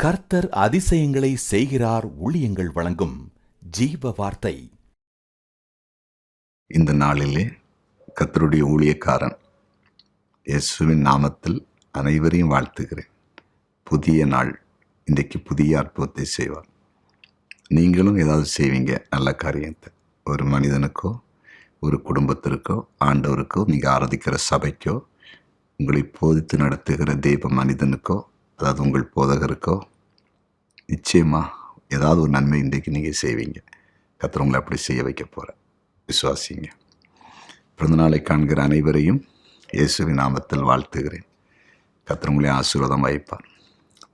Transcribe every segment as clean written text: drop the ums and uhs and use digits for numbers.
கர்த்தர் அதிசயங்களை செய்கிறார். ஊழியங்கள் வழங்கும் ஜீவ வார்த்தை. இந்த நாளிலே கர்த்தருடைய ஊழியக்காரன் இயேசுவின் நாமத்தில் அனைவரையும் வாழ்த்துகிறேன். புதிய நாள், இன்றைக்கு புதிய அற்புதத்தை செய்வார். நீங்களும் ஏதாவது செய்வீங்க, நல்ல காரியத்தை. ஒரு மனிதனுக்கோ, ஒரு குடும்பத்திற்கோ, ஆண்டவருக்கோ, நீங்கள் ஆராதிக்கிற சபைக்கோ, உங்களை போதித்து நடத்துகிற தெய்வ மனிதனுக்கோ, அதாவது உங்கள் போதகருக்கோ நிச்சயமாக ஏதாவது ஒரு நன்மை இன்றைக்கு நீங்கள் செய்வீங்க. கர்த்தர் உங்களை அப்படி செய்ய வைக்க போகிற விசுவாசிங்க. பிறந்த நாளை காண்கிற அனைவரையும் இயேசுவின் நாமத்தில் வாழ்த்துகிறேன். கர்த்தர் உங்களை ஆசீர்வாதம் வைப்பார்.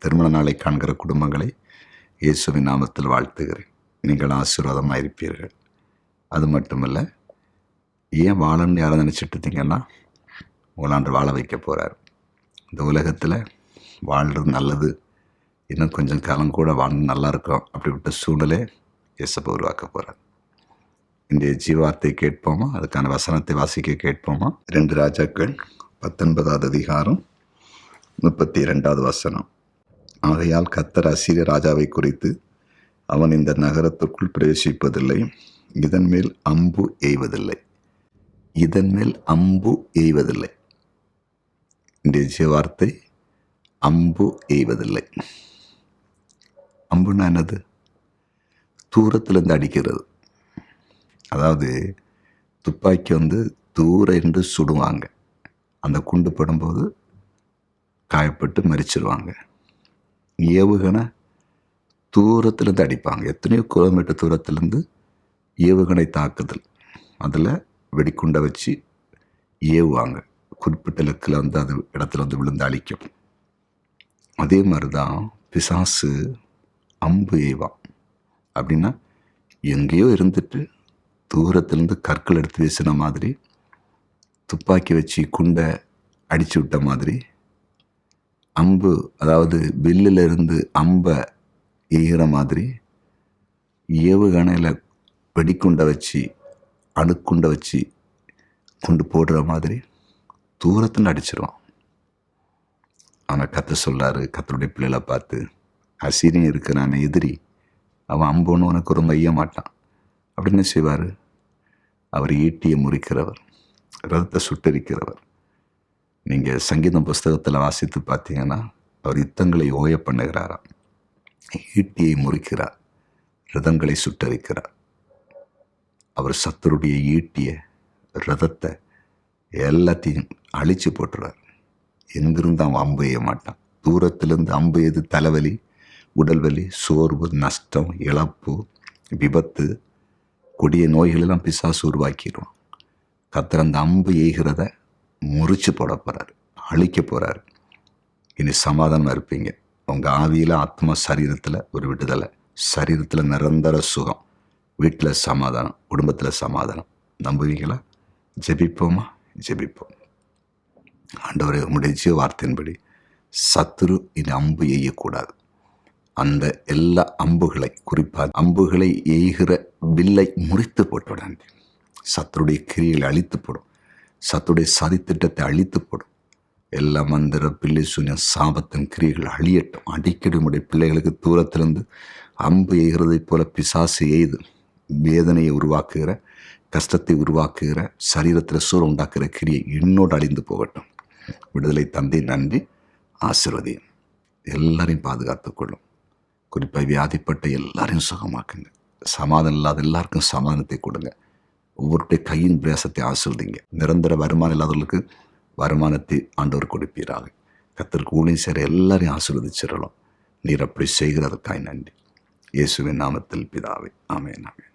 திருமண நாளை காண்கிற குடும்பங்களை இயேசுவின் நாமத்தில் வாழ்த்துகிறேன். நீங்கள் ஆசீர்வாதமாக இருப்பீர்கள். அது மட்டுமல்ல, ஏன் வாழணும்னு யாரை நினச்சிட்டு இருந்தீங்கன்னா உங்களாண்டு வாழ வைக்க போகிறார். இந்த உலகத்தில் வாழ்கிறது நல்லது, இன்னும் கொஞ்சம் காலம் கூட வாழ்ந்து நல்லா இருக்கும் அப்படிப்பட்ட சூழ்நிலை இயேசுவை உருவாக்க போகிறார். இன்றைய ஜீவார்த்தை கேட்போமா? அதுக்கான வசனத்தை வாசிக்க கேட்போமா? 2 ராஜாக்கள் 19வது அதிகாரம் 32வது வசனம். ஆகையால் கர்த்தர் அசீரிய ராஜாவை குறித்து, அவன் இந்த நகரத்திற்குள் பிரவேசிப்பதில்லை, இதன் மேல் அம்பு எய்வதில்லை. இதன் மேல் அம்பு எய்வதில்லை. இன்றைய ஜீவார்த்தை, அம்பு எய்வதில்லை. அம்புன்னா என்னது? தூரத்திலிருந்து அடிக்கிறது. அதாவது துப்பாக்கி தூரம் இருந்து சுடுவாங்க. அந்த குண்டு படும்போது காயப்பட்டு மரிச்சிருவாங்க. ஏவுகணை தூரத்திலேருந்து அடிப்பாங்க. எத்தனையோ கிலோமீட்டர் தூரத்திலேருந்து ஏவுகணை தாக்குதல், அதில் வெடிக்குண்டை வச்சு ஏவுவாங்க. குறிப்பிட்ட இலக்கில் அது இடத்துல விழுந்து அழிக்கும். அதே மாதிரி தான் பிசாசு அம்பு எய்வான். அப்படின்னா எங்கேயோ இருந்துட்டு தூரத்துலேருந்து கற்கள் எடுத்து வீசின மாதிரி, துப்பாக்கி வச்சு குண்டை அடித்து விட்ட மாதிரி, அம்பு அதாவது வில்லில் இருந்து அம்பை எய்கிற மாதிரி, ஏவுகணையில் வெடிக்குண்டை வச்சு அணுக்குண்டை வச்சு குண்டு போடுற மாதிரி தூரத்தில் அடிச்சிருவான். ஆனால் கர்த்தர் சொல்கிறாரு, கர்த்தருடைய பிள்ளைகளை பார்த்து, அசீரியன் இருக்கிறான் எதிரி, அவன் அம்புன்னு உனக்கு ரொம்ப ஐய மாட்டான். அப்படின்னு செய்வார்? அவர் ஈட்டியை முறிக்கிறவர், ரதத்தை சுட்டரிக்கிறவர். நீங்கள் சங்கீதம் புஸ்தகத்தில் வாசித்து பார்த்தீங்கன்னா, அவர் யுத்தங்களை ஓய பண்ணுகிறாராம். ஈட்டியை முறிக்கிறார், ரதங்களை சுட்டரிக்கிறார். அவர் சத்துருடைய ஈட்டியை, ரதத்தை எல்லாத்தையும் அழித்து போட்டுறார். எங்கிருந்து அவன் அம்பு எய்ய மாட்டான். தூரத்திலிருந்து அம்பு எது? தலைவலி, உடல்வலி, சோர்வு, நஷ்டம், இழப்பு, விபத்து, கொடிய நோய்களெல்லாம் பிசாசு உருவாக்கிடுவான். கர்த்தர் அந்த அம்பு எய்கிறத முறிச்சு போட போகிறார், அழிக்க போகிறார். இனி சமாதானமாக இருப்பீங்க. உங்கள் ஆவியில், ஆத்மா, சரீரத்தில் ஒரு விடுதலை, சரீரத்தில் நிரந்தர சுகம், வீட்டில் சமாதானம், குடும்பத்தில் சமாதானம். நம்புவீங்களா? ஜெபிப்போமா? ஜெபிப்போம். ஆண்டவரே, உம்முடைய ஜீவ வார்த்தையின்படி சத்துரு இனி அம்பு எய்யக்கூடாது. அந்த எல்லா அம்புகளை, குறிப்பாக அம்புகளை எய்கிற வில்லை முறித்து போட்டுவிடான். சத்துருடைய கிரியை அழித்து போடும், சத்துருடைய சதித்திட்டத்தை அழித்து போடும். எல்லா மந்திர, பிள்ளை சூன்யம், சாபத்தின் கிரியைகள் அழியட்டும். அடிக்கடி உடைய பிள்ளைகளுக்கு தூரத்திலிருந்து அம்பு எய்கிறதை போல பிசாசு எய்து வேதனையை உருவாக்குகிற, கஷ்டத்தை உருவாக்குகிற, சரீரத்தில் சூறு உண்டாக்குகிற கிரியை என்னோடு அழிந்து போகட்டும். விடுதலை தந்தை, நன்றி. ஆசீர்வதியும். எல்லாரையும் பாதுகாத்துக்கொள்ளும். குறிப்பாக வியாதிப்பட்ட எல்லாரையும் சுகமாக்குங்க. சமாதானம் இல்லாத எல்லாருக்கும் சமாதானத்தை கொடுங்க. ஒவ்வொருடைய கையின் பிரயாசத்தை ஆசீர்வதிங்க. நிரந்தர வருமானம் இல்லாதவர்களுக்கு வருமானத்தை ஆண்டவர் கொடுப்பீராக. கர்த்தருக்கு ஊழியம் செய்கிற எல்லாரையும் ஆசீர்வதிச்சிடலாம். நீர் அப்படி செய்கிறதுக்காய் நன்றி. இயேசுவின் நாமத்தில் பிதாவே, ஆமென், ஆமென்.